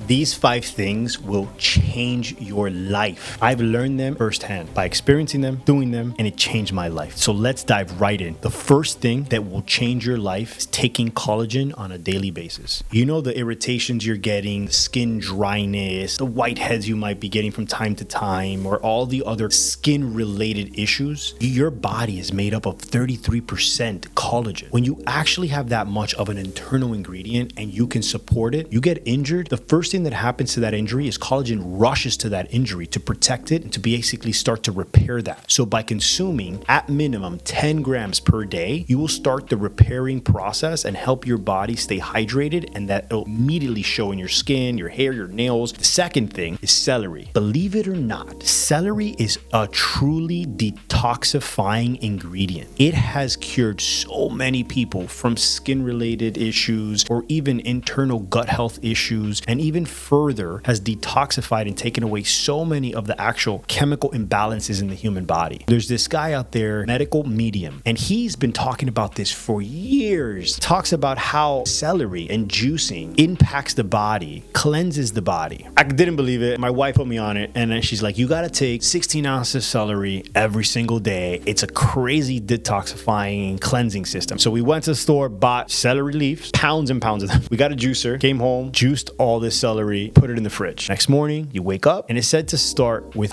These 5 things will change your life. I've learned them firsthand by experiencing them, doing them, and it changed my life. So let's dive right in. The first thing that will change your life is taking collagen on a daily basis. You know the irritations you're getting, the skin dryness, the whiteheads you might be getting from time to time, or all the other skin-related issues. Your body is made up of 33% collagen. When you actually have that much of an internal ingredient and you can support it, you get injured, the first thing that happens to that injury is collagen rushes to that injury to protect it and to basically start to repair that. So by consuming at minimum 10 grams per day, you will start the repairing process and help your body stay hydrated, and that will immediately show in your skin, your hair, your nails. The second thing is celery. Believe it or not, celery is a truly detoxifying ingredient. It has cured so many people from skin-related issues or even internal gut health issues, and even further has detoxified and taken away so many of the actual chemical imbalances in the human body. There's this guy out there, medical medium, and he's been talking about this for years. Talks about how celery and juicing impacts the body, cleanses the body. I didn't believe it. My wife put me on it, and then she's like, you gotta take 16 ounces of celery every single day. It's a crazy detoxifying cleansing system. So we went to the store, bought celery leaves, pounds and pounds of them. We got a juicer, came home, juiced all this celery, put it in the fridge. Next morning, you wake up, and it said to start with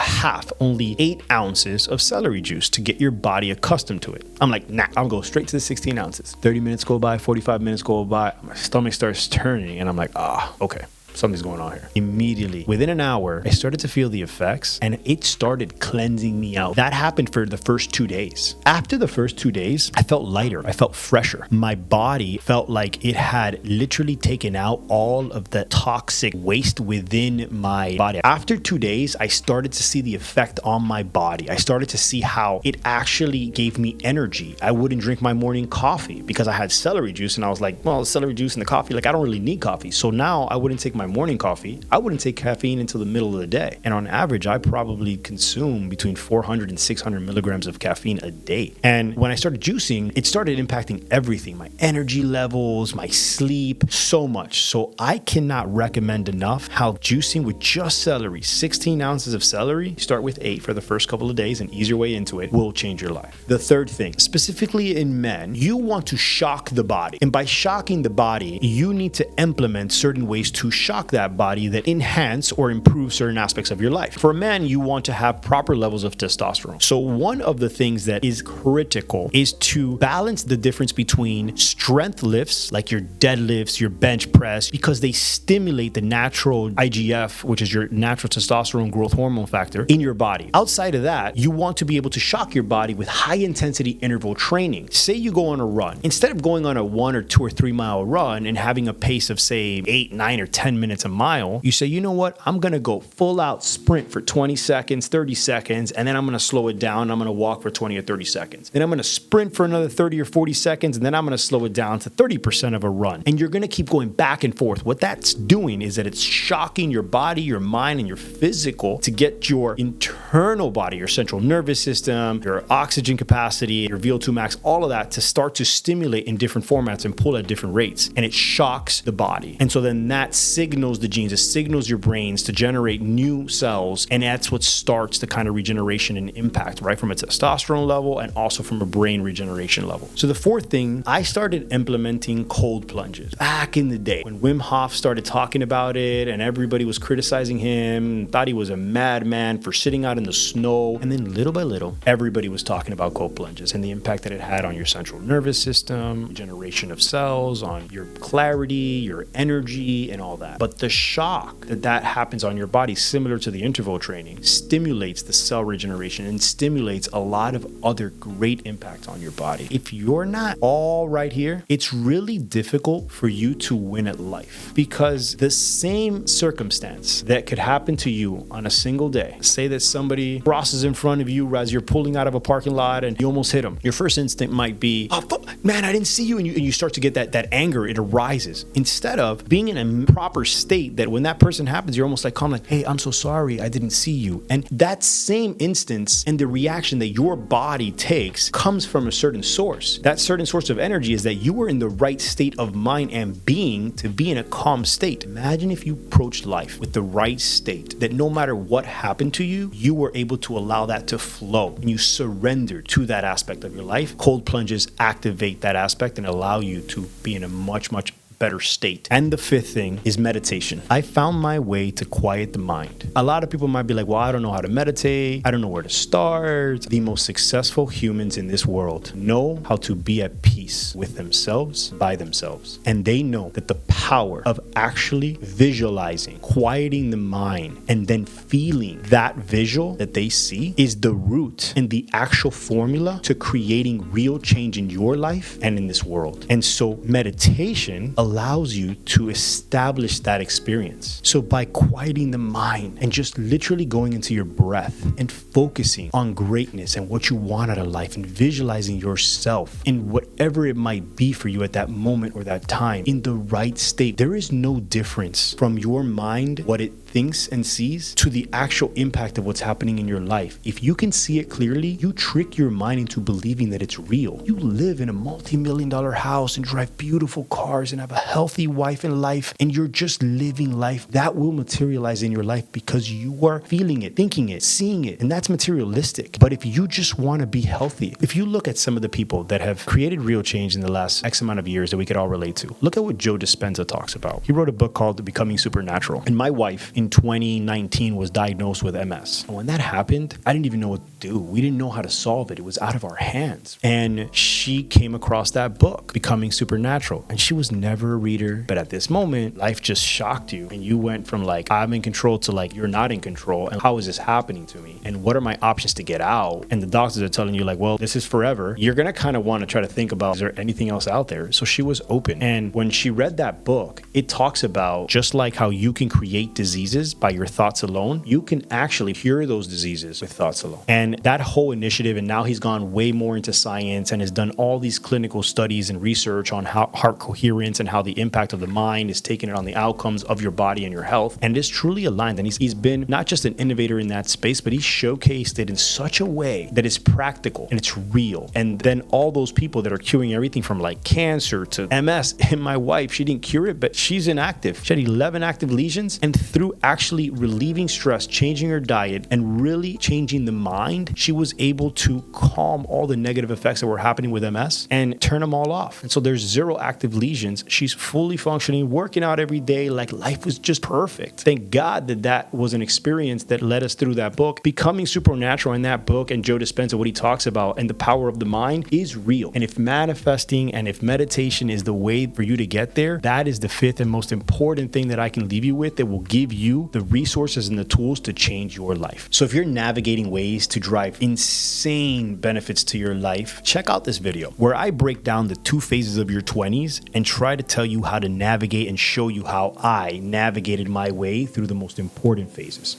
only 8 ounces of celery juice to get your body accustomed to it. I'm like, nah, I'll go straight to the 16 ounces. 30 minutes go by, 45 minutes go by, my stomach starts turning, and I'm like, okay. Something's going on here. Immediately, within an hour, I started to feel the effects, and it started cleansing me out. That happened for the first 2 days. After the first 2 days, I felt lighter. I felt fresher. My body felt like it had literally taken out all of the toxic waste within my body. After 2 days, I started to see the effect on my body. I started to see how it actually gave me energy. I wouldn't drink my morning coffee because I had celery juice, and I was like, well, celery juice and the coffee, like I don't really need coffee. So now I wouldn't take my morning coffee. I wouldn't take caffeine until the middle of the day. And on average, I probably consume between 400 and 600 milligrams of caffeine a day. And when I started juicing, it started impacting everything, my energy levels, my sleep, so much. So I cannot recommend enough how juicing with just celery, 16 ounces of celery, start with 8 for the first couple of days and ease your way into it, will change your life. The third thing, specifically in men, you want to shock the body. And by shocking the body, you need to implement certain ways to shock that body that enhance or improve certain aspects of your life. For a man, you want to have proper levels of testosterone. So one of the things that is critical is to balance the difference between strength lifts, like your deadlifts, your bench press, because they stimulate the natural IGF, which is your natural testosterone growth hormone factor, in your body. Outside of that, you want to be able to shock your body with high intensity interval training. Say you go on a run. Instead of going on a 1 or 2 or 3 mile run and having a pace of say 8, 9, or 10 minutes a mile, you say, you know what? I'm going to go full out sprint for 20 seconds, 30 seconds, and then I'm going to slow it down. I'm going to walk for 20 or 30 seconds. Then I'm going to sprint for another 30 or 40 seconds, and then I'm going to slow it down to 30% of a run. And you're going to keep going back and forth. What that's doing is that it's shocking your body, your mind, and your physical to get your internal body, your central nervous system, your oxygen capacity, your VO2 max, all of that to start to stimulate in different formats and pull at different rates. And it shocks the body. And so then that signals the genes, it signals your brains to generate new cells, and that's what starts the kind of regeneration and impact, right, from a testosterone level and also from a brain regeneration level. So the fourth thing, I started implementing cold plunges back in the day when Wim Hof started talking about it, and everybody was criticizing him, thought he was a madman for sitting out in the snow, and then little by little, everybody was talking about cold plunges and the impact that it had on your central nervous system, generation of cells, on your clarity, your energy, and all that. But the shock that happens on your body, similar to the interval training, stimulates the cell regeneration and stimulates a lot of other great impacts on your body. If you're not all right here, it's really difficult for you to win at life, because the same circumstance that could happen to you on a single day, say that somebody crosses in front of you as you're pulling out of a parking lot and you almost hit them. Your first instinct might be, oh, man, I didn't see you. And you start to get that anger, it arises. Instead of being in a proper state that when that person happens, you're almost like calm, like, hey, I'm so sorry, I didn't see you. And that same instance and the reaction that your body takes comes from a certain source. That certain source of energy is that you were in the right state of mind and being to be in a calm state. Imagine if you approached life with the right state, that no matter what happened to you, you were able to allow that to flow and you surrendered to that aspect of your life. Cold plunges activate that aspect and allow you to be in a much, much better state. And the fifth thing is meditation. I found my way to quiet the mind. A lot of people might be like, well, I don't know how to meditate. I don't know where to start. The most successful humans in this world know how to be at peace with themselves by themselves. And they know that the power of actually visualizing, quieting the mind, and then feeling that visual that they see is the root and the actual formula to creating real change in your life and in this world. And so meditation allows you to establish that experience. So by quieting the mind and just literally going into your breath and focusing on greatness and what you want out of life and visualizing yourself in whatever it might be for you at that moment or that time in the right state, there is no difference from your mind, what it thinks and sees, to the actual impact of what's happening in your life. If you can see it clearly, you trick your mind into believing that it's real. You live in a multi-million-dollar house and drive beautiful cars and have a healthy wife and life, and you're just living life. That will materialize in your life because you are feeling it, thinking it, seeing it, and that's materialistic. But if you just want to be healthy, if you look at some of the people that have created real change in the last X amount of years that we could all relate to, look at what Joe Dispenza talks about. He wrote a book called Becoming Supernatural. And my wife in 2019 was diagnosed with MS. And when that happened, I didn't even know what to do. We didn't know how to solve it. It was out of our hands. And she came across that book, Becoming Supernatural. And she was never a reader. But at this moment, life just shocked you. And you went from like, I'm in control to like, you're not in control. And how is this happening to me? And what are my options to get out? And the doctors are telling you like, well, this is forever. You're going to kind of want to try to think about, is there anything else out there? So she was open. And when she read that book, it talks about just like how you can create diseases by your thoughts alone, you can actually cure those diseases with thoughts alone. And that whole initiative, and now he's gone way more into science and has done all these clinical studies and research on how heart coherence and how the impact of the mind is taking it on the outcomes of your body and your health. And it is truly aligned. And he's been not just an innovator in that space, but he showcased it in such a way that it's practical and it's real. And then all those people that are curing everything from like cancer to MS, and my wife, she didn't cure it, but she's inactive. She had 11 active lesions, and through actually relieving stress, changing her diet, and really changing the mind, she was able to calm all the negative effects that were happening with MS and turn them all off. And so there's 0 active lesions. She's fully functioning, working out every day, like life was just perfect. Thank God that that was an experience that led us through that book. Becoming Supernatural in that book, and Joe Dispenza, what he talks about and the power of the mind is real. And if manifesting and if meditation is the way for you to get there, that is the fifth and most important thing that I can leave you with that will give you the resources and the tools to change your life. So if you're navigating ways to drive insane benefits to your life, check out this video where I break down the 2 phases of your 20s and try to tell you how to navigate and show you how I navigated my way through the most important phases.